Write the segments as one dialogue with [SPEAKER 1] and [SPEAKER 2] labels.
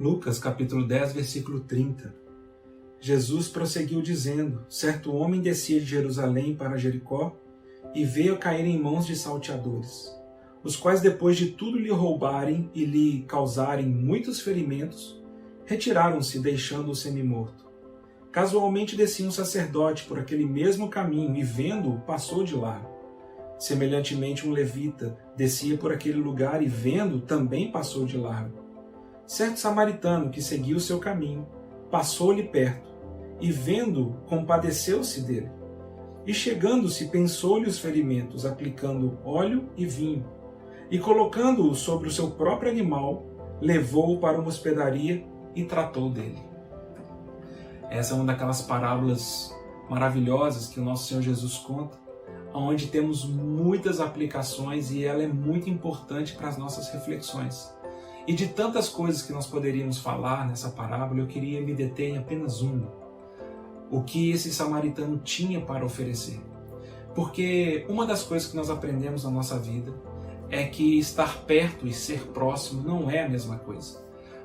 [SPEAKER 1] Lucas capítulo 10, versículo 30. Jesus prosseguiu dizendo: certo homem descia de Jerusalém para Jericó e veio a cair em mãos de salteadores, os quais, depois de tudo lhe roubarem e lhe causarem muitos ferimentos, retiraram-se, deixando-o semi-morto. Casualmente descia um sacerdote por aquele mesmo caminho e, vendo-o, passou de largo. Semelhantemente, um levita descia por aquele lugar e, vendo-o, também passou de largo. Certo samaritano que seguia o seu caminho passou-lhe perto e, vendo-o, compadeceu-se dele. E, chegando-se, pensou-lhe os ferimentos, aplicando óleo e vinho, e, colocando-o sobre o seu próprio animal, levou-o para uma hospedaria e tratou dele. Essa é uma daquelas parábolas maravilhosas que o nosso Senhor Jesus conta, onde temos muitas aplicações e ela é muito importante para as nossas reflexões. E de tantas coisas que nós poderíamos falar nessa parábola, eu queria me deter em apenas uma. O que esse samaritano tinha para oferecer. Porque uma das coisas que nós aprendemos na nossa vida é que estar perto e ser próximo não é a mesma coisa.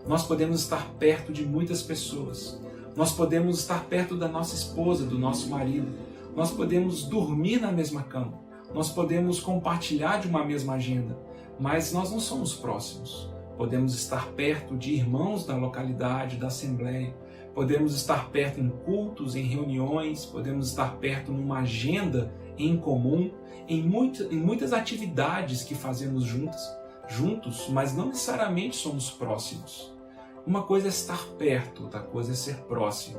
[SPEAKER 1] Nós podemos estar perto de muitas pessoas. Nós podemos estar perto da nossa esposa, do nosso marido. Nós podemos dormir na mesma cama. Nós podemos compartilhar de uma mesma agenda. Mas nós não somos próximos. Podemos estar perto de irmãos da localidade, da assembleia. Podemos estar perto em cultos, em reuniões. Podemos estar perto numa agenda em comum, em muitas atividades que fazemos juntos, mas não necessariamente somos próximos. Uma coisa é estar perto, outra coisa é ser próximo.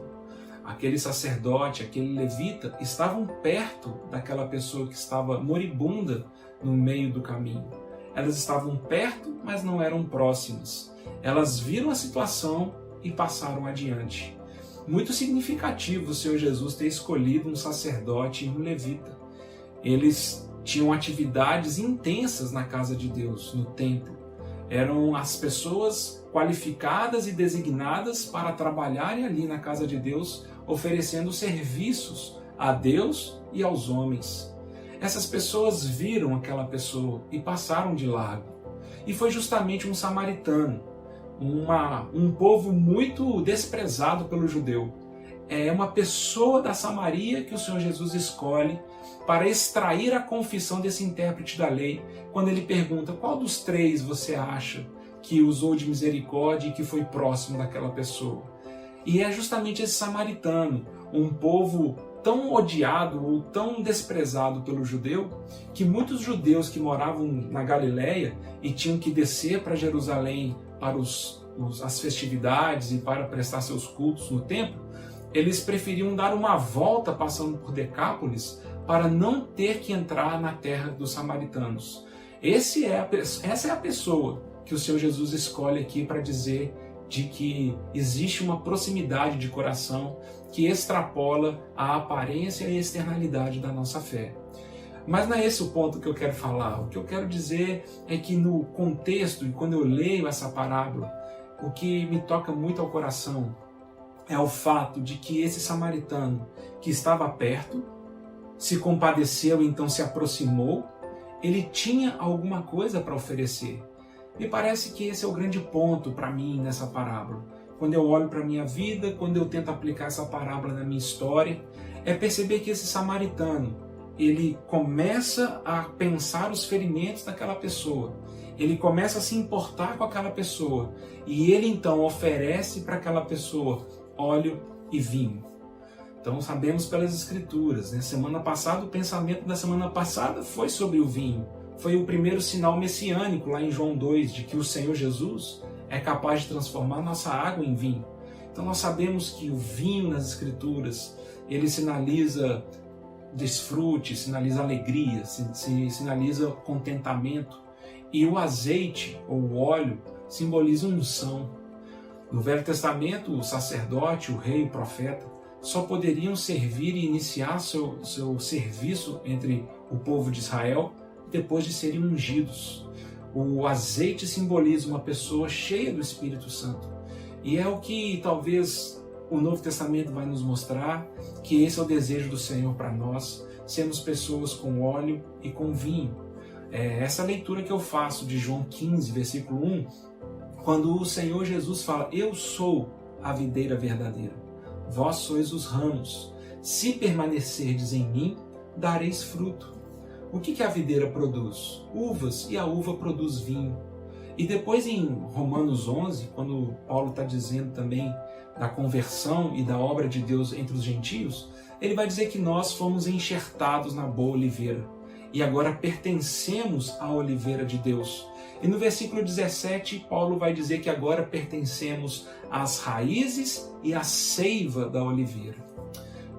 [SPEAKER 1] Aquele sacerdote, aquele levita estavam perto daquela pessoa que estava moribunda no meio do caminho. Elas estavam perto, mas não eram próximas. Elas viram a situação e passaram adiante. Muito significativo o Senhor Jesus ter escolhido um sacerdote e um levita. Eles tinham atividades intensas na casa de Deus, no templo. Eram as pessoas qualificadas e designadas para trabalharem ali na casa de Deus, oferecendo serviços a Deus e aos homens. Essas pessoas viram aquela pessoa e passaram de largo. E foi justamente um samaritano, um povo muito desprezado pelo judeu. É uma pessoa da Samaria que o Senhor Jesus escolhe para extrair a confissão desse intérprete da lei, quando ele pergunta: qual dos três você acha que usou de misericórdia e que foi próximo daquela pessoa? E é justamente esse samaritano, um povo tão odiado ou tão desprezado pelo judeu, que muitos judeus que moravam na Galileia e tinham que descer para Jerusalém para as festividades e para prestar seus cultos no templo, eles preferiam dar uma volta passando por Decápolis para não ter que entrar na terra dos samaritanos. Essa é a pessoa que o Senhor Jesus escolhe aqui para dizer de que existe uma proximidade de coração que extrapola a aparência e a externalidade da nossa fé. Mas não é esse o ponto que eu quero falar. O que eu quero dizer é que no contexto, e quando eu leio essa parábola, o que me toca muito ao coração é o fato de que esse samaritano que estava perto, se compadeceu e então se aproximou, ele tinha alguma coisa para oferecer. Me parece que esse é o grande ponto para mim nessa parábola. Quando eu olho para a minha vida, quando eu tento aplicar essa parábola na minha história, é perceber que esse samaritano, ele começa a pensar os ferimentos daquela pessoa. Ele começa a se importar com aquela pessoa. E ele então oferece para aquela pessoa óleo e vinho. Então sabemos pelas Escrituras, né? Semana passada, o pensamento da semana passada foi sobre o vinho. Foi o primeiro sinal messiânico lá em João 2, de que o Senhor Jesus é capaz de transformar nossa água em vinho. Então nós sabemos que o vinho nas Escrituras, ele sinaliza desfrute, sinaliza alegria, sinaliza contentamento. E o azeite, ou o óleo, simboliza unção. No Velho Testamento, o sacerdote, o rei, o profeta, só poderiam servir e iniciar seu serviço entre o povo de Israel depois de serem ungidos. O azeite simboliza uma pessoa cheia do Espírito Santo. E é o que talvez o Novo Testamento vai nos mostrar, que esse é o desejo do Senhor para nós, sermos pessoas com óleo e com vinho. Essa leitura que eu faço de João 15, versículo 1, quando o Senhor Jesus fala: eu sou a videira verdadeira, vós sois os ramos, se permanecerdes em mim, dareis fruto. O que a videira produz? Uvas, e a uva produz vinho. E depois em Romanos 11, quando Paulo está dizendo também da conversão e da obra de Deus entre os gentios, ele vai dizer que nós fomos enxertados na boa oliveira e agora pertencemos à oliveira de Deus. E no versículo 17, Paulo vai dizer que agora pertencemos às raízes e à seiva da oliveira.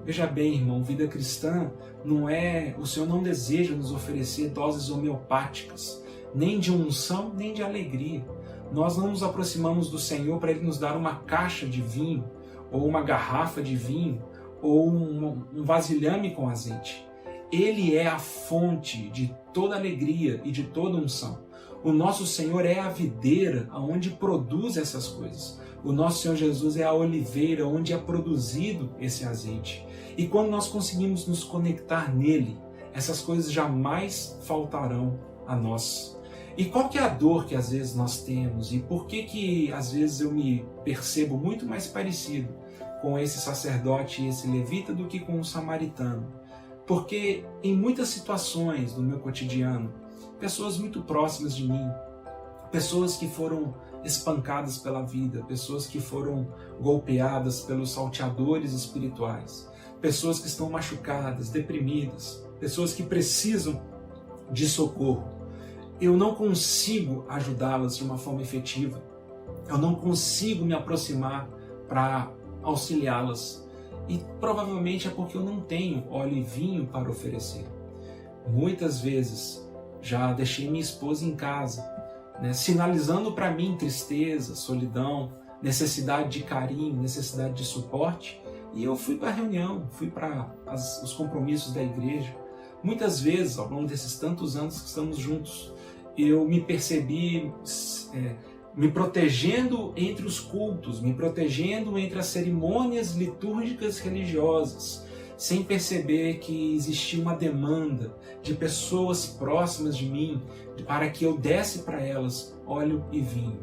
[SPEAKER 1] Veja bem, irmão, vida cristã não é... O Senhor não deseja nos oferecer doses homeopáticas, nem de unção, nem de alegria. Nós não nos aproximamos do Senhor para Ele nos dar uma caixa de vinho, ou uma garrafa de vinho, ou um vasilhame com azeite. Ele é a fonte de toda alegria e de toda unção. O nosso Senhor é a videira onde produz essas coisas. O nosso Senhor Jesus é a oliveira onde é produzido esse azeite. E quando nós conseguimos nos conectar nele, essas coisas jamais faltarão a nós. E qual que é a dor que às vezes nós temos? E por que às vezes eu me percebo muito mais parecido com esse sacerdote e esse levita do que com o samaritano? Porque em muitas situações do meu cotidiano, pessoas muito próximas de mim, pessoas que foram espancadas pela vida, pessoas que foram golpeadas pelos salteadores espirituais, pessoas que estão machucadas, deprimidas, pessoas que precisam de socorro. Eu não consigo ajudá-las de uma forma efetiva. Eu não consigo me aproximar para auxiliá-las. E provavelmente é porque eu não tenho óleo e vinho para oferecer. Muitas vezes já deixei minha esposa em casa, sinalizando para mim tristeza, solidão, necessidade de carinho, necessidade de suporte. E eu fui para a reunião, fui para os compromissos da igreja. Muitas vezes, ao longo desses tantos anos que estamos juntos, eu me percebi me protegendo entre os cultos, me protegendo entre as cerimônias litúrgicas religiosas, sem perceber que existia uma demanda de pessoas próximas de mim para que eu desse para elas óleo e vinho.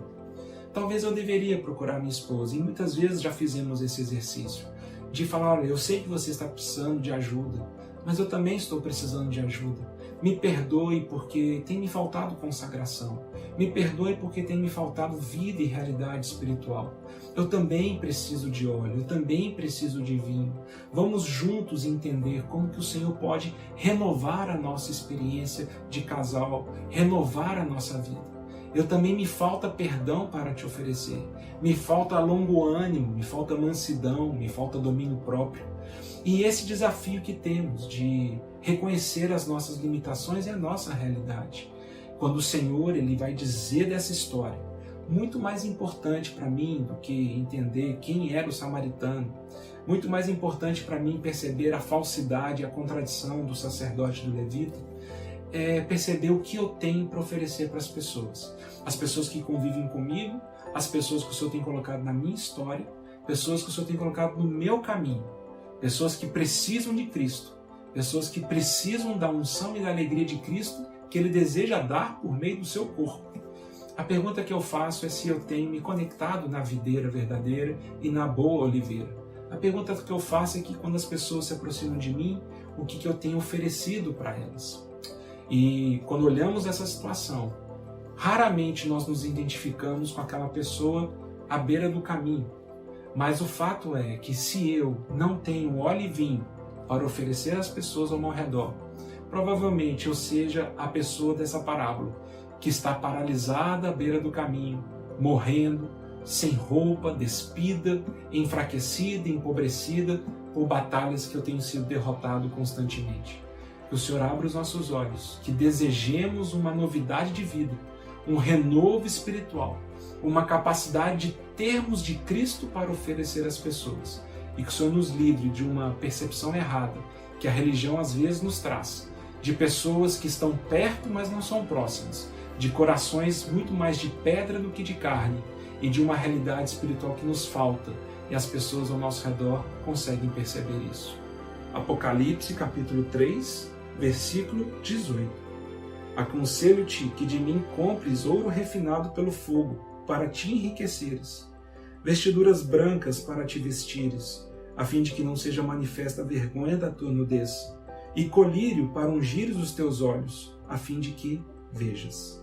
[SPEAKER 1] Talvez eu deveria procurar minha esposa, e muitas vezes já fizemos esse exercício, de falar: olha, eu sei que você está precisando de ajuda, mas eu também estou precisando de ajuda. Me perdoe porque tem me faltado consagração. Me perdoe porque tem me faltado vida e realidade espiritual. Eu também preciso de óleo, eu também preciso de vinho. Vamos juntos entender como que o Senhor pode renovar a nossa experiência de casal, renovar a nossa vida. Eu também me falta perdão para te oferecer. Me falta longo ânimo, me falta mansidão, me falta domínio próprio. E esse desafio que temos de reconhecer as nossas limitações é a nossa realidade. Quando o Senhor ele vai dizer dessa história, muito mais importante para mim do que entender quem era o samaritano, muito mais importante para mim perceber a falsidade e a contradição do sacerdote e do levita, é perceber o que eu tenho para oferecer para as pessoas que convivem comigo, as pessoas que o Senhor tem colocado na minha história, pessoas que o Senhor tem colocado no meu caminho, pessoas que precisam de Cristo, pessoas que precisam da unção e da alegria de Cristo que Ele deseja dar por meio do seu corpo. A pergunta que eu faço é se eu tenho me conectado na videira verdadeira e na boa oliveira. A pergunta que eu faço é que quando as pessoas se aproximam de mim, o que eu tenho oferecido para elas? E quando olhamos essa situação, raramente nós nos identificamos com aquela pessoa à beira do caminho. Mas o fato é que se eu não tenho óleo e vinho para oferecer às pessoas ao meu redor, provavelmente eu seja a pessoa dessa parábola, que está paralisada à beira do caminho, morrendo, sem roupa, despida, enfraquecida, empobrecida por batalhas que eu tenho sido derrotado constantemente. Que o Senhor abra os nossos olhos, que desejemos uma novidade de vida, um renovo espiritual, uma capacidade de termos de Cristo para oferecer às pessoas. E que o Senhor nos livre de uma percepção errada que a religião às vezes nos traz, de pessoas que estão perto, mas não são próximas, de corações muito mais de pedra do que de carne, e de uma realidade espiritual que nos falta, e as pessoas ao nosso redor conseguem perceber isso. Apocalipse capítulo 3, versículo 18. Aconselho-te que de mim compres ouro refinado pelo fogo, para te enriqueceres, vestiduras brancas para te vestires, a fim de que não seja manifesta a vergonha da tua nudez, e colírio para ungires os teus olhos, a fim de que vejas.